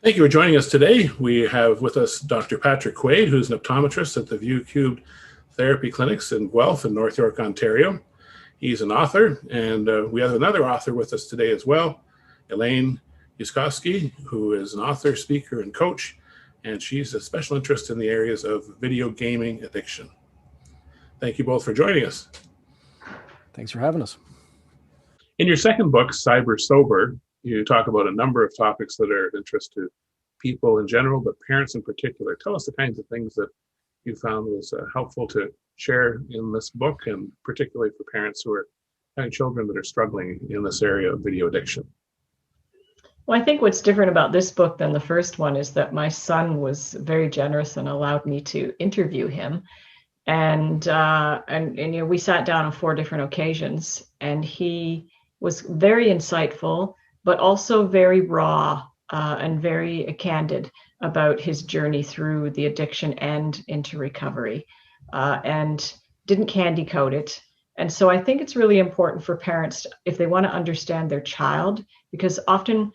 Thank you for joining us today. We have with us Dr. Patrick Quaid, who's an optometrist at the View Cubed Therapy Clinics in Guelph in North York, Ontario. He's an author, and we have another author with us today as well, Elaine Uskoski, who is an author, speaker, and coach, and she's a special interest in the areas of video gaming addiction. Thank you both for joining us. Thanks for having us. In your second book, Cyber Sober, you talk about a number of topics that are of interest to people in general, but parents in particular. Tell us the kinds of things that you found was helpful to share in this book, and particularly for parents who are having children that are struggling in this area of video addiction. Well, I think what's different about this book than the first one is that my son was very generous and allowed me to interview him. And you know, we sat down on 4 different occasions, and he was very insightful, but also very raw and very candid about his journey through the addiction and into recovery, and didn't candy coat it. And so I think it's really important for parents, if they want to understand their child, because often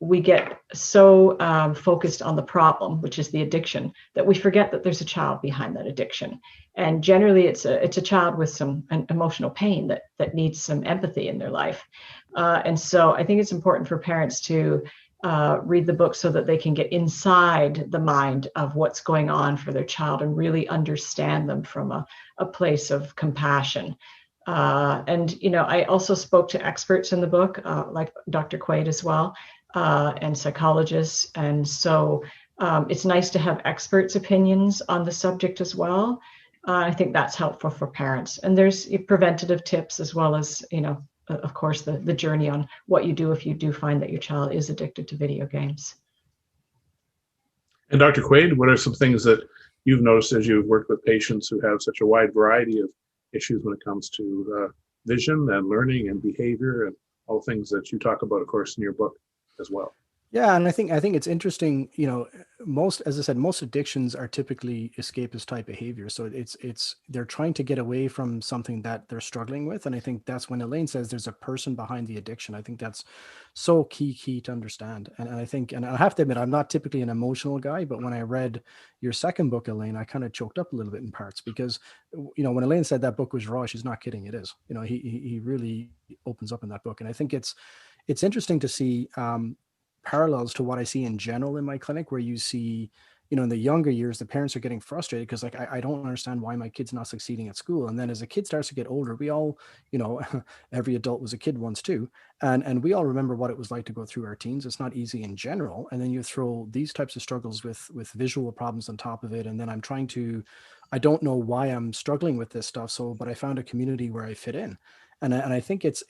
we get so focused on the problem, which is the addiction, that we forget that there's a child behind that addiction. And generally it's a child with some emotional pain that needs some empathy in their life. And so I think it's important for parents to read the book so that they can get inside the mind of what's going on for their child and really understand them from a place of compassion. And, you know, I also spoke to experts in the book, like Dr. Quaid as well, and psychologists. And so it's nice to have experts' opinions on the subject as well. I think that's helpful for parents. And there's preventative tips as well as, you know, of course, the journey on what you do if you do find that your child is addicted to video games. And Dr. Quaid, what are some things that you've noticed as you've worked with patients who have such a wide variety of issues when it comes to vision and learning and behavior and all things that you talk about, of course, in your book as well? Yeah, and I think it's interesting. You know, as I said, most addictions are typically escapist type behavior. So they're trying to get away from something that they're struggling with, and I think that's when Elaine says there's a person behind the addiction. I think that's so key to understand. And I think, and I have to admit, I'm not typically an emotional guy, but when I read your second book, Elaine, I kind of choked up a little bit in parts because, you know, when Elaine said that book was raw, she's not kidding. It is. You know, he really opens up in that book, and I think it's interesting to see parallels to what I see in general in my clinic, where you see, you know, in the younger years, the parents are getting frustrated because, like, I don't understand why my kid's not succeeding at school. And then as a kid starts to get older, we all, you know, every adult was a kid once too. And we all remember what it was like to go through our teens. It's not easy in general. And then you throw these types of struggles with visual problems on top of it. And then I don't know why I'm struggling with this stuff. So, but I found a community where I fit in. And I think it's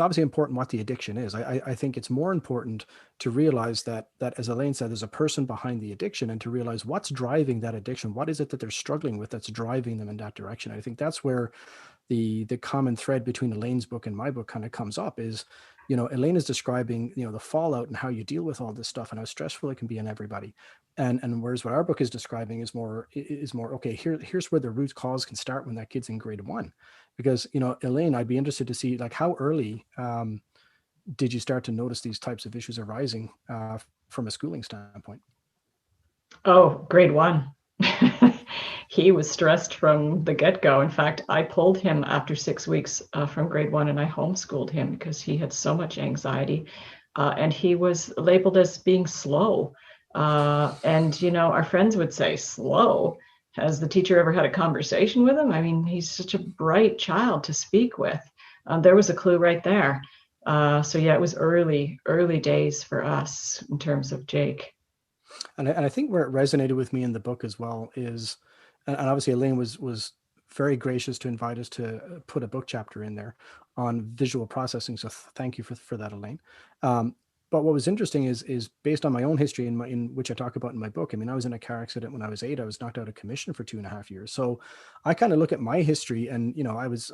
obviously important what the addiction is. I think it's more important to realize that as Elaine said, there's a person behind the addiction, and to realize what's driving that addiction. What is it that they're struggling with that's driving them in that direction? I think that's where the common thread between Elaine's book and my book kind of comes up is, you know, Elaine is describing, you know, the fallout and how you deal with all this stuff and how stressful it can be on everybody. And whereas what our book is describing is more, okay, here's where the root cause can start when that kid's in grade 1. Because, you know, Elaine, I'd be interested to see, like, how early did you start to notice these types of issues arising from a schooling standpoint? Oh, grade 1. He was stressed from the get-go. In fact, I pulled him after 6 weeks from grade 1, and I homeschooled him because he had so much anxiety, and he was labeled as being slow. And, you know, our friends would say, slow? Has the teacher ever had a conversation with him? I mean, he's such a bright child to speak with. There was a clue right there. So yeah, it was early days for us in terms of Jake. And I think where it resonated with me in the book as well is, and obviously Elaine was very gracious to invite us to put a book chapter in there on visual processing. So thank you for that, Elaine. But what was interesting is based on my own history in which I talk about in my book. I mean, I was in a car accident when I was 8. I was knocked out of commission for 2.5 years. So I kind of look at my history, and, you know, I was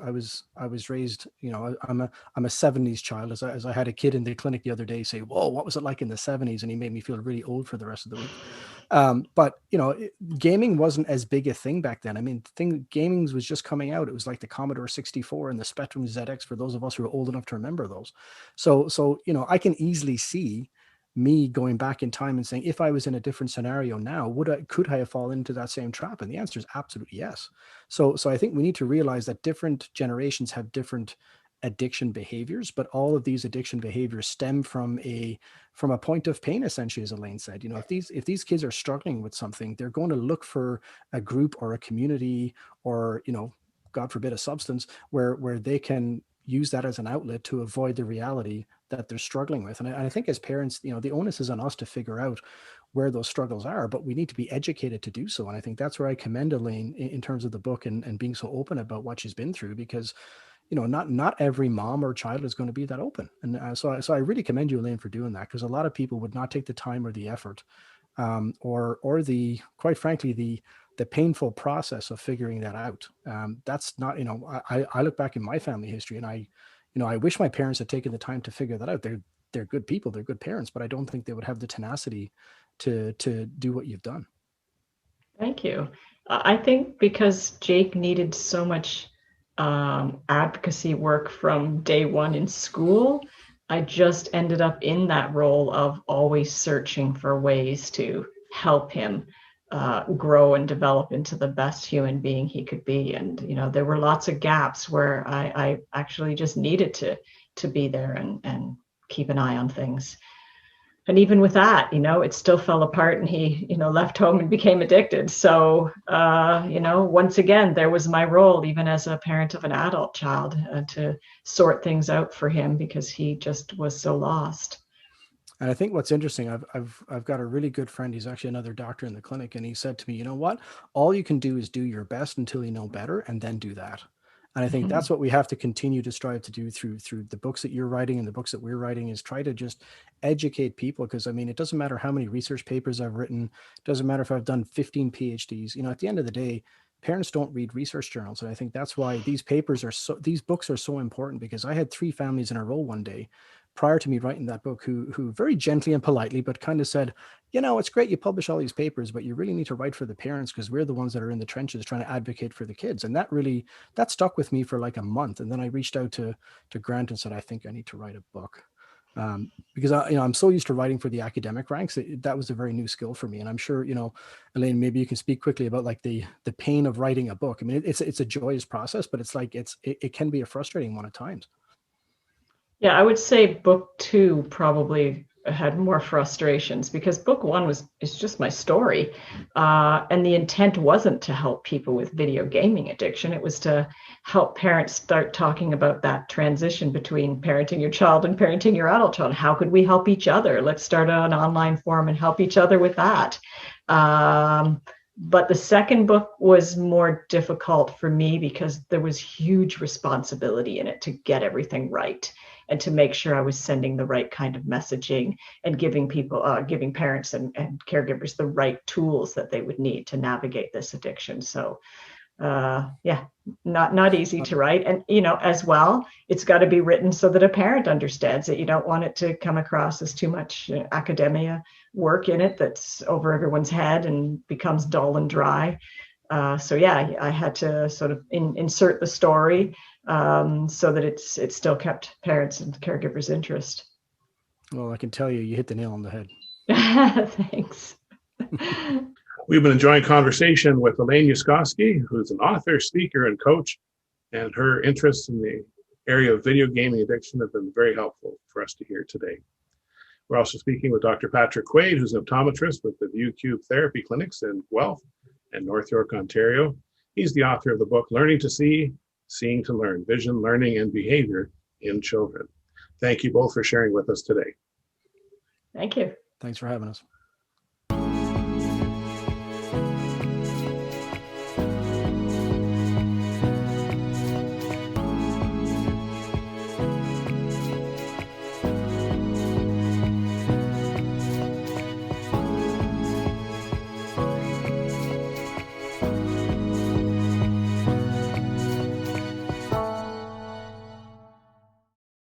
raised, you know, I'm a 70s child. As I had a kid in the clinic the other day say, "Whoa, what was it like in the 70s?" And he made me feel really old for the rest of the week. But gaming wasn't as big a thing back then. I mean, gaming was just coming out. It was like the Commodore 64 and the Spectrum ZX for those of us who are old enough to remember those. So I can easily see me going back in time and saying, if I was in a different scenario now, could I have fallen into that same trap? And the answer is absolutely yes. So I think we need to realize that different generations have different addiction behaviors, but all of these addiction behaviors stem from a point of pain, essentially, as Elaine said. If these kids are struggling with something, they're going to look for a group or a community, or God forbid, a substance where they can use that as an outlet to avoid the reality that they're struggling with. And I think as parents, the onus is on us to figure out where those struggles are, but we need to be educated to do so. And I think that's where I commend Elaine in terms of the book and being so open about what she's been through, because not every mom or child is going to be that open. And so I really commend you, Elaine, for doing that, because a lot of people would not take the time or the effort, or the, quite frankly, the painful process of figuring that out. That's not, I look back in my family history, and I wish my parents had taken the time to figure that out. They're good people, they're good parents, but I don't think they would have the tenacity to do what you've done. Thank you. I think because Jake needed so much advocacy work from day one in school, I just ended up in that role of always searching for ways to help him grow and develop into the best human being he could be. And there were lots of gaps where I actually just needed to be there and keep an eye on things. And even with that, it still fell apart, and he, left home and became addicted. So, once again, there was my role, even as a parent of an adult child, to sort things out for him, because he just was so lost. And I think what's interesting, I've got a really good friend. He's actually another doctor in the clinic, and he said to me, you know what? All you can do is do your best until you know better, and then do that. And I think that's what we have to continue to strive to do through the books that you're writing and the books that we're writing, is try to just educate people. Because I mean, it doesn't matter how many research papers I've written, it doesn't matter if I've done 15 PhDs. At the end of the day, parents don't read research journals. And I think that's why these books are so important, because I had 3 families in a row one day prior to me writing that book who very gently and politely, but kind of said, it's great you publish all these papers, but you really need to write for the parents, because we're the ones that are in the trenches trying to advocate for the kids. And that stuck with me for like a month. And then I reached out to Grant and said, I think I need to write a book. Because I'm so used to writing for the academic ranks. That was a very new skill for me. And I'm sure, Elaine, maybe you can speak quickly about like the pain of writing a book. I mean, it's a joyous process, but it's like, it can be a frustrating one at times. Yeah, I would say book 2 probably had more frustrations, because book 1 is just my story, and the intent wasn't to help people with video gaming addiction. It was to help parents start talking about that transition between parenting your child and parenting your adult child. How could we help each other? Let's start an online forum and help each other with that. But the second book was more difficult for me, because there was huge responsibility in it to get everything right, and to make sure I was sending the right kind of messaging, and giving parents and caregivers the right tools that they would need to navigate this addiction. So not easy to write. And, as well, it's got to be written so that a parent understands it. You don't want it to come across as too much academia work in it that's over everyone's head and becomes dull and dry. So yeah, I had to sort of insert the story so that it still kept parents and caregivers' interest. Well, I can tell you hit the nail on the head. Thanks. We've been enjoying conversation with Elaine Uskoski, who's an author, speaker, and coach, and her interests in the area of video gaming addiction have been very helpful for us to hear today. We're also speaking with Dr. Patrick Quaid, who's an optometrist with the ViewCube Therapy Clinics in Guelph and North York, Ontario. He's the author of the book, Learning to See, Seeing to Learn, Vision, Learning, and Behavior in Children. Thank you both for sharing with us today. Thank you. Thanks for having us.